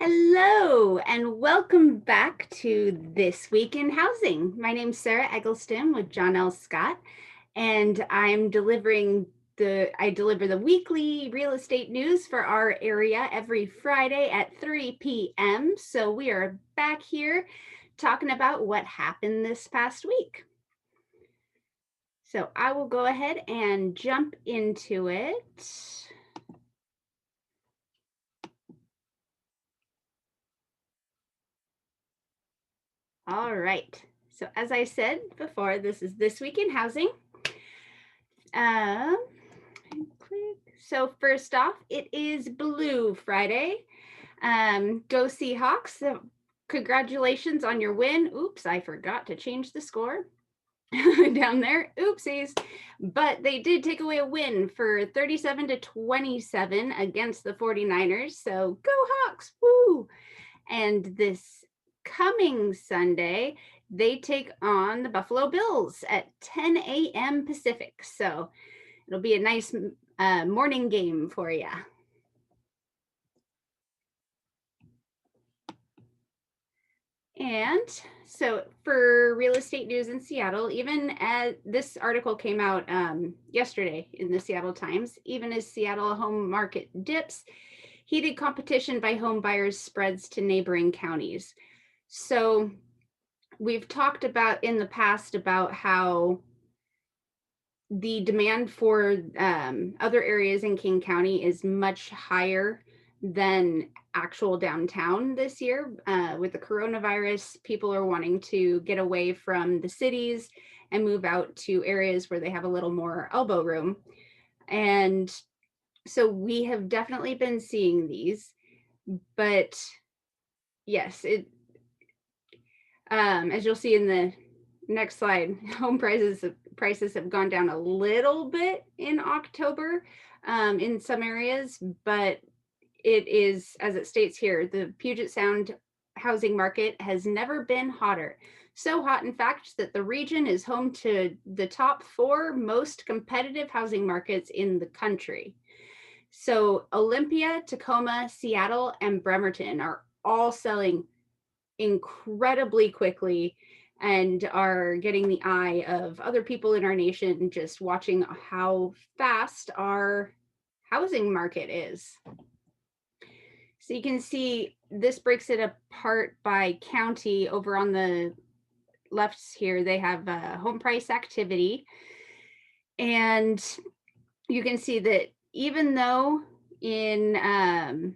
Hello and welcome back to This Week in Housing. My name's Sarah Eggleston with John L. Scott, and I deliver the weekly real estate news for our area every Friday at 3 p.m. So we are back here talking about what happened this past week. So I will go ahead and jump into it. All right. So as I said before, this is This Week in Housing. So first off, it is Blue Friday. Go Seahawks. Congratulations on your win. Oops, I forgot to change the score down there. Oopsies. But they did take away a win for 37-27 against the 49ers. So go Hawks. Woo! And this coming Sunday, they take on the Buffalo Bills at 10 a.m. Pacific. So it'll be a nice morning game for you. And so for real estate news in Seattle, even as this article came out yesterday in the Seattle Times, even as Seattle home market dips, heated competition by home buyers spreads to neighboring counties. So we've talked about in the past about how the demand for other areas in King County is much higher than actual downtown this year. With the coronavirus, people are wanting to get away from the cities and move out to areas where they have a little more elbow room. And so we have definitely been seeing these, but yes, as you'll see in the next slide, home prices have gone down a little bit in October in some areas, but it is, as it states here, the Puget Sound housing market has never been hotter. So hot, in fact, that the region is home to the top 4 most competitive housing markets in the country. So Olympia, Tacoma, Seattle, and Bremerton are all selling incredibly quickly and are getting the eye of other people in our nation, just watching how fast our housing market is. So you can see this breaks it apart by county. Over on the left here, they have home price activity. And you can see that even though in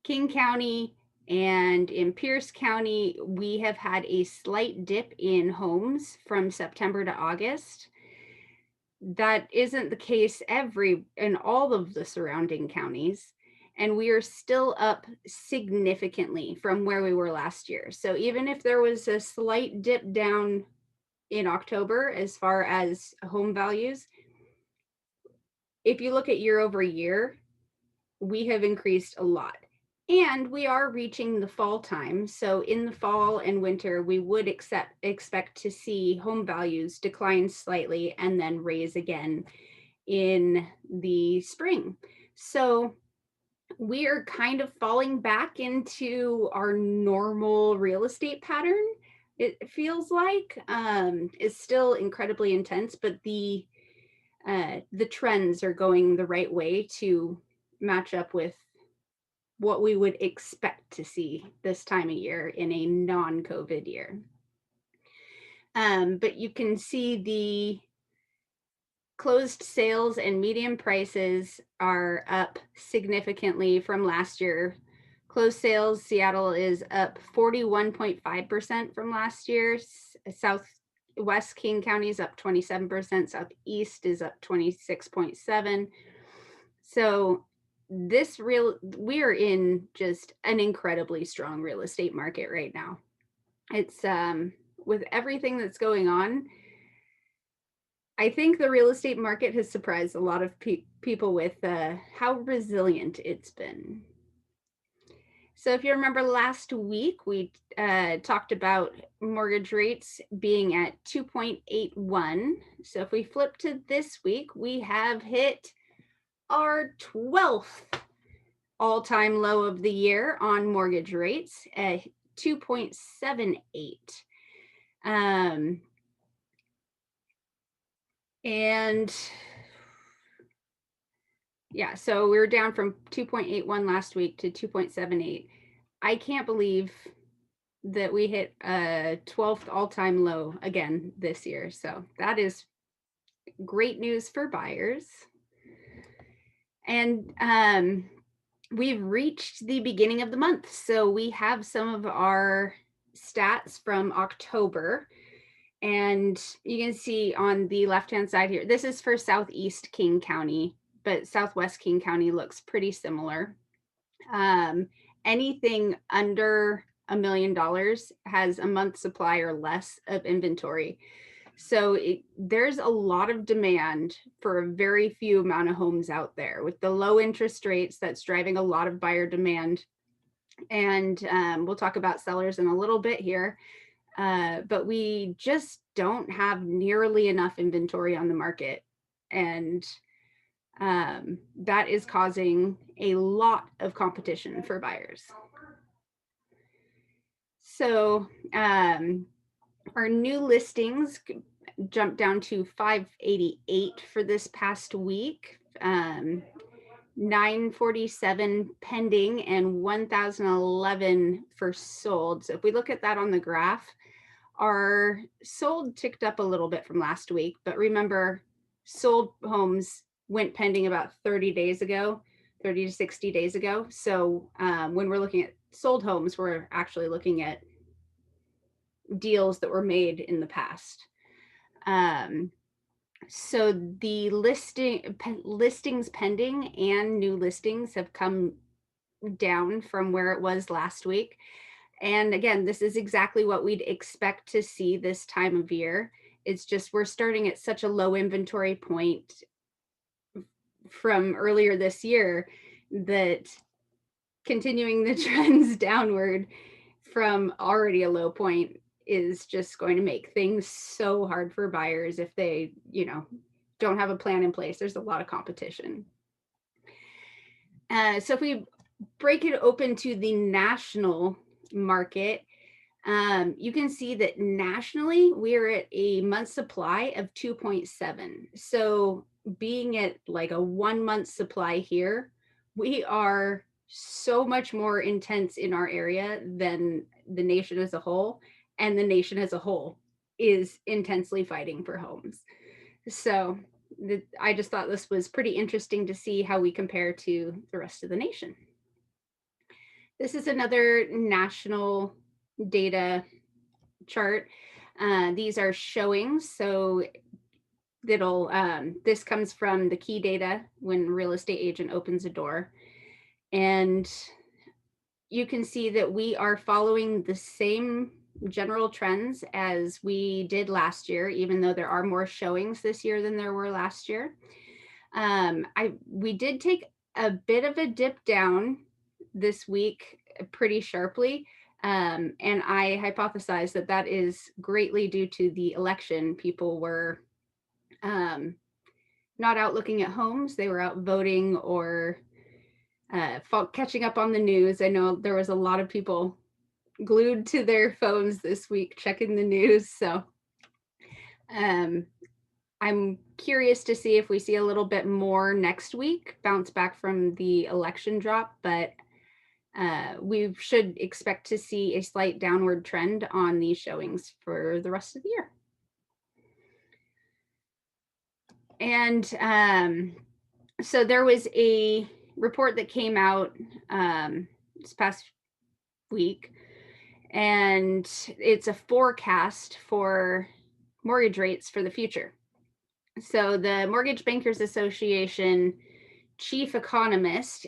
King County and in Pierce County, we have had a slight dip in homes from September to August. That isn't the case in all of the surrounding counties. And we are still up significantly from where we were last year. So even if there was a slight dip down in October as far as home values, if you look at year over year, we have increased a lot. And we are reaching the fall time. So in the fall and winter, we would expect to see home values decline slightly and then raise again in the spring. So we are kind of falling back into our normal real estate pattern. It feels like it's still incredibly intense, but the trends are going the right way to match up with what we would expect to see this time of year in a non-COVID year. But you can see the closed sales and median prices are up significantly from last year. Closed sales, Seattle is up 41.5% from last year. Southwest King County is up 27%. Southeast is up 26.7%. So we are in just an incredibly strong real estate market right now. It's with everything that's going on, I think the real estate market has surprised a lot of people with how resilient it's been. So if you remember last week, we talked about mortgage rates being at 2.81. So if we flip to this week, we have hit our 12th all-time low of the year on mortgage rates at 2.78. And yeah, so we were down from 2.81 last week to 2.78. I can't believe that we hit a 12th all-time low again this year. So that is great news for buyers. And we've reached the beginning of the month. So we have some of our stats from October. And you can see on the left-hand side here, this is for Southeast King County, but Southwest King County looks pretty similar. Anything under $1 million has a month supply or less of inventory. So there's a lot of demand for a very few amount of homes out there. With the low interest rates, that's driving a lot of buyer demand. And we'll talk about sellers in a little bit here. But we just don't have nearly enough inventory on the market. And that is causing a lot of competition for buyers. So our new listings jumped down to 588 for this past week, 947 pending, and 1,011 for sold. So if we look at that on the graph, our sold ticked up a little bit from last week, but remember, sold homes went pending about 30 days ago, 30 to 60 days ago. So when we're looking at sold homes, we're actually looking at deals that were made in the past. So the listings pending and new listings have come down from where it was last week. And again, this is exactly what we'd expect to see this time of year. It's just we're starting at such a low inventory point from earlier this year that continuing the trends downward from already a low point is just going to make things so hard for buyers if they, don't have a plan in place. There's a lot of competition. So if we break it open to the national market, you can see that nationally we're at a month supply of 2.7. So being at like a 1 month supply here, we are so much more intense in our area than the nation as a whole, and the nation as a whole is intensely fighting for homes. So I just thought this was pretty interesting to see how we compare to the rest of the nation. This is another national data chart. These are showings. So this comes from the key data when a real estate agent opens a door. And you can see that we are following the same general trends as we did last year, even though there are more showings this year than there were last year. We did take a bit of a dip down this week pretty sharply. And I hypothesize that that is greatly due to the election. People were not out looking at homes. They were out voting or catching up on the news. I know there was a lot of people glued to their phones this week checking the news. So I'm curious to see if we see a little bit more next week, bounce back from the election drop, but we should expect to see a slight downward trend on these showings for the rest of the year. And so there was a report that came out this past week, and it's a forecast for mortgage rates for the future. So the Mortgage Bankers Association chief economist,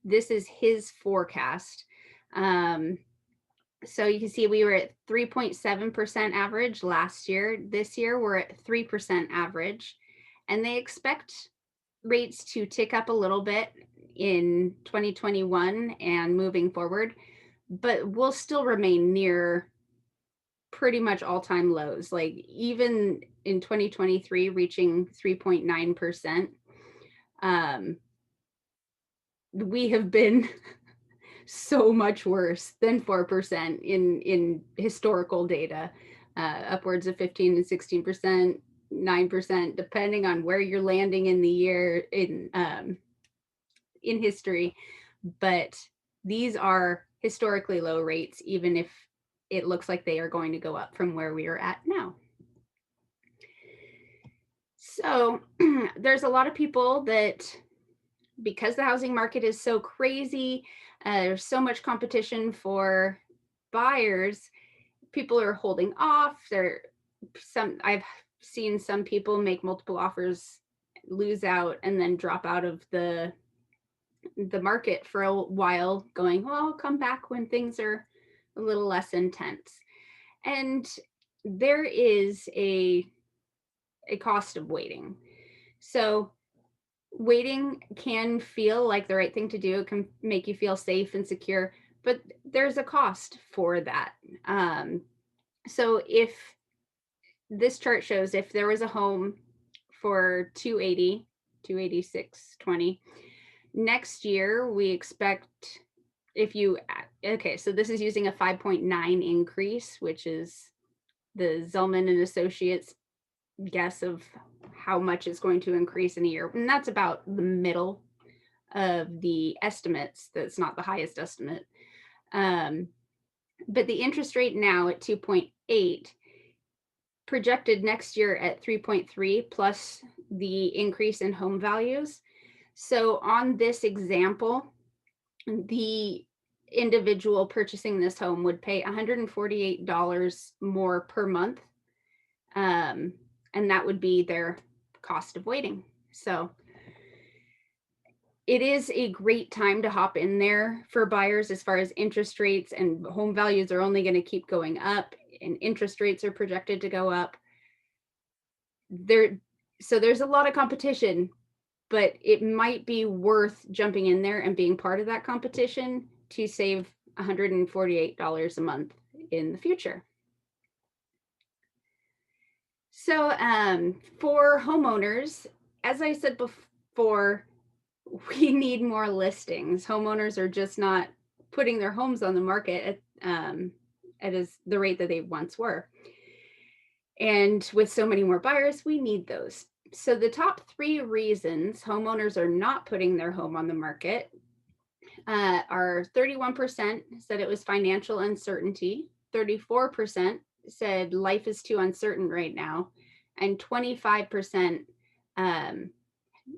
this is his forecast. So you can see we were at 3.7% average last year. This year we're at 3% average, and they expect rates to tick up a little bit in 2021 and moving forward, but we'll still remain near pretty much all-time lows. Like even in 2023 reaching 3.9%, we have been so much worse than 4% in historical data, upwards of 15 and 16%, 9%, depending on where you're landing in the year in history. But these are historically low rates, even if it looks like they are going to go up from where we are at now. So there's a lot of people that, because the housing market is so crazy, there's so much competition for buyers, people are holding off. I've seen some people make multiple offers, lose out, and then drop out of the market for a while, going, well, I'll come back when things are a little less intense. And there is a cost of waiting. So waiting can feel like the right thing to do. It can make you feel safe and secure, but there's a cost for that. So if this chart shows, if there was a home for 286.20, next year we expect, okay, so this is using a 5.9 increase, which is the Zelman and Associates guess of how much is going to increase in a year. And that's about the middle of the estimates. That's not the highest estimate. But the interest rate now at 2.8, projected next year at 3.3, plus the increase in home values. So on this example, the individual purchasing this home would pay $148 more per month. And that would be their cost of waiting. So it is a great time to hop in there for buyers, as far as interest rates, and home values are only going to keep going up, and interest rates are projected to go up. So there's a lot of competition, but it might be worth jumping in there and being part of that competition to save $148 a month in the future. So for homeowners, as I said before, we need more listings. Homeowners are just not putting their homes on the market at the rate that they once were. And with so many more buyers, we need those. So the top 3 reasons homeowners are not putting their home on the market are 31% said it was financial uncertainty, 34% said life is too uncertain right now, and 25%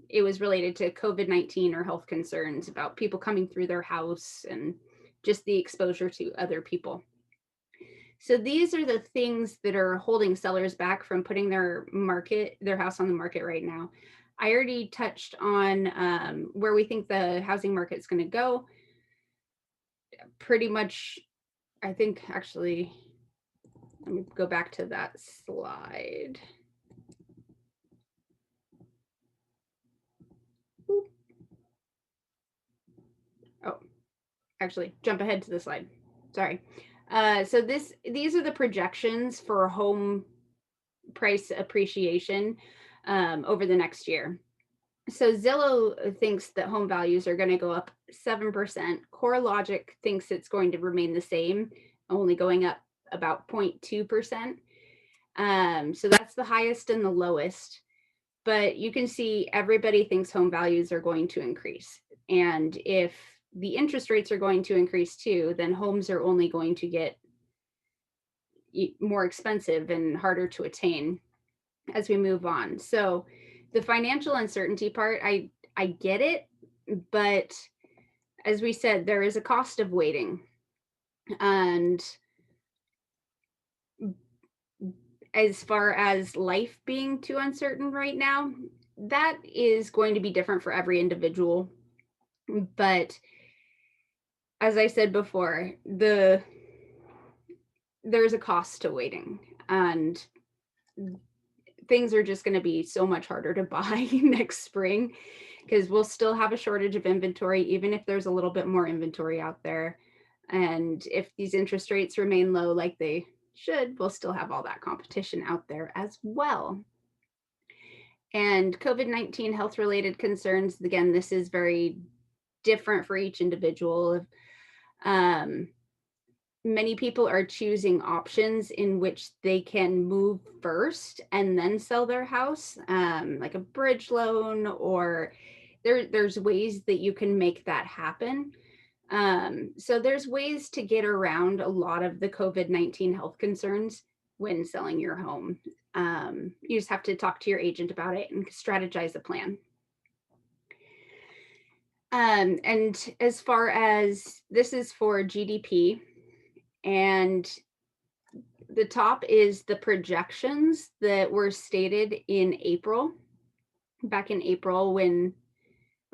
it was related to COVID-19 or health concerns about people coming through their house and just the exposure to other people. So these are the things that are holding sellers back from putting their house on the market right now. I already touched on where we think the housing market is going to go. Pretty much, I think, actually, let me go back to that slide. Oh, actually, jump ahead to the slide. Sorry. So these are the projections for home price appreciation over the next year. So Zillow thinks that home values are going to go up 7%. CoreLogic thinks it's going to remain the same, only going up about 0.2%. So that's the highest and the lowest. But you can see everybody thinks home values are going to increase. And if the interest rates are going to increase too, then homes are only going to get more expensive and harder to attain as we move on. So the financial uncertainty part, I get it, but as we said, there is a cost of waiting. And as far as life being too uncertain right now, that is going to be different for every individual. But as I said before, there's a cost to waiting, and things are just going to be so much harder to buy next spring, because we'll still have a shortage of inventory, even if there's a little bit more inventory out there. And if these interest rates remain low like they should, we'll still have all that competition out there as well. And COVID-19 health-related concerns, again, this is very different for each individual. Um, Many people are choosing options in which they can move first and then sell their house, like a bridge loan, or there's ways that you can make that happen. So there's ways to get around a lot of the COVID-19 health concerns when selling your home. You just have to talk to your agent about it and strategize a plan. And as far as this is for GDP, and the top is the projections that were stated in April, back in April when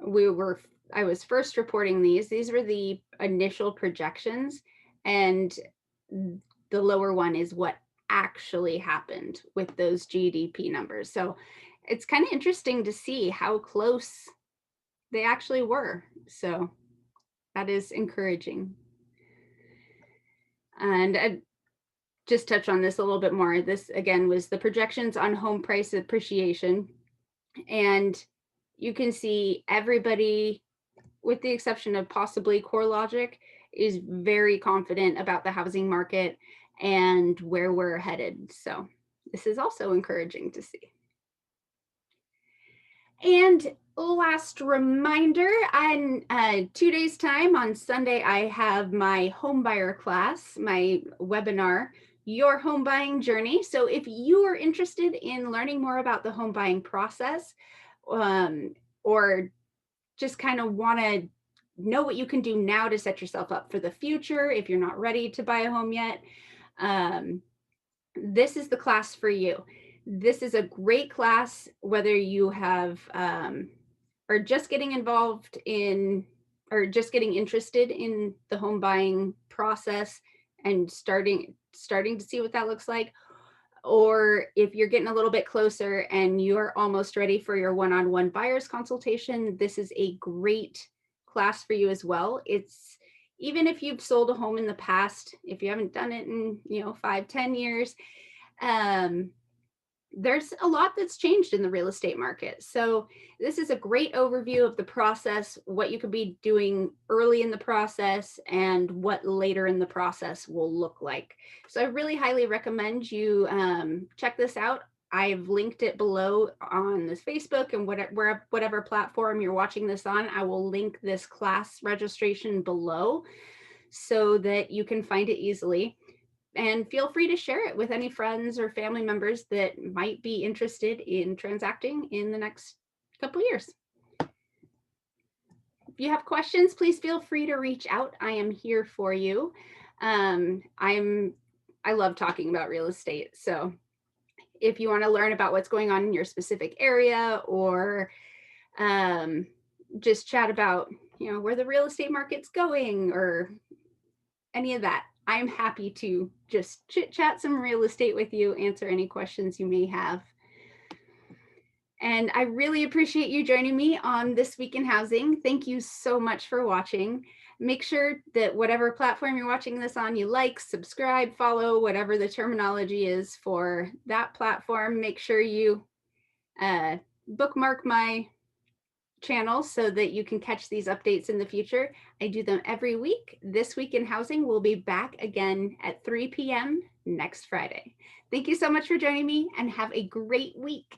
we were I was first reporting these. These were the initial projections, and the lower one is what actually happened with those GDP numbers. So it's kind of interesting to see how close they actually were. So that is encouraging. And just touch on this a little bit more. This again was the projections on home price appreciation. And you can see everybody, with the exception of possibly CoreLogic, is very confident about the housing market and where we're headed. So this is also encouraging to see. And last reminder, in 2 days' time on Sunday, I have my home buyer class, my webinar, Your Home Buying Journey. So if you are interested in learning more about the home buying process, or just kind of want to know what you can do now to set yourself up for the future if you're not ready to buy a home yet, this is the class for you. This is a great class, whether you have are just getting involved in or just getting interested in the home buying process and starting to see what that looks like, or if you're getting a little bit closer and you're almost ready for your one-on-one buyer's consultation, this is a great class for you as well. It's even if you've sold a home in the past, if you haven't done it in 5-10 years, there's a lot that's changed in the real estate market. So this is a great overview of the process, what you could be doing early in the process and what later in the process will look like. So I really highly recommend you check this out. I've linked it below on this Facebook and whatever platform you're watching this on. I will link this class registration below so that you can find it easily. And feel free to share it with any friends or family members that might be interested in transacting in the next couple of years. If you have questions, please feel free to reach out. I am here for you. I love talking about real estate. So if you want to learn about what's going on in your specific area, or just chat about, where the real estate market's going or any of that, I'm happy to just chit chat some real estate with you, answer any questions you may have. And I really appreciate you joining me on This Week in Housing. Thank you so much for watching. Make sure that whatever platform you're watching this on, you like, subscribe, follow, whatever the terminology is for that platform. Make sure you bookmark my channel so that you can catch these updates in the future. I do them every week. This Week in Housing will be back again at 3 p.m. next Friday. Thank you so much for joining me and have a great week.